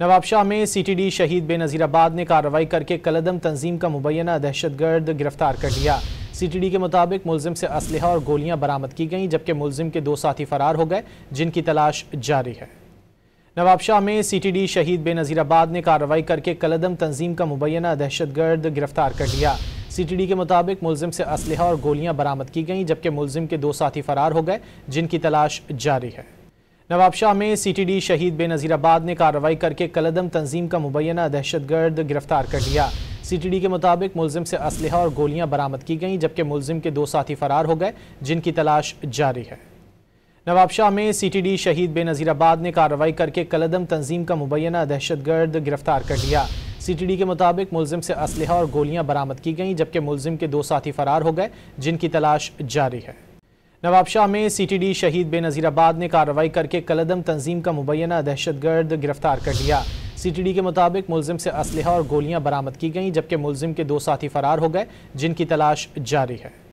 नवाबशाह में सीटीडी शहीद बेनज़ीराबाद ने कार्रवाई करके कलदम तंजीम का मुबैना दहशतगर्द गिरफ्तार कर लिया। सीटीडी के मुताबिक मुलजिम से असलहा और गोलियां बरामद की गईं, जबकि मुलजिम के 2 साथी फरार हो गए, जिनकी तलाश जारी है। नवाबशाह में सीटीडी शहीद बेनज़ीराबाद ने कार्रवाई करके कलदम तंजीम का मुबैना दहशतगर्द गिरफ्तार कर लिया। सीटीडी के मुताबिक मुलजिम से असलहा और गोलियां बरामद की गईं, जबकि मुलजिम के 2 साथी फरार हो गए, जिनकी तलाश जारी है। नवाबशाह में सीटीडी शहीद बेनज़ीराबाद ने कार्रवाई करके कलदम तंजीम का मुबैना दहशतगर्द गिरफ्तार कर लिया। सीटीडी के मुताबिक मुलजिम से असलहा और गोलियां बरामद की गईं, जबकि मुलजिम के 2 साथी फरार हो गए, जिनकी तलाश जारी है। नवाबशाह में सीटीडी शहीद बेनज़ीराबाद ने कार्रवाई करके कलदम तंजीम का मुबैना दहशतगर्द गिरफ्तार कर लिया। सीटीडी के मुताबिक मुलजिम से असलहा और गोलियां बरामद की गईं, जबकि मुलजिम के 2 साथी फरार हो गए, जिनकी तलाश जारी है। नवाबशाह में सीटीडी शहीद बेनज़ीराबाद ने कार्रवाई करके कलदम तंजीम का मुबैना दहशतगर्द गिरफ्तार कर लिया। सीटीडी के मुताबिक मुलजिम से असलहा और गोलियां बरामद की गईं, जबकि मुलजिम के 2 साथी फरार हो गए, जिनकी तलाश जारी है।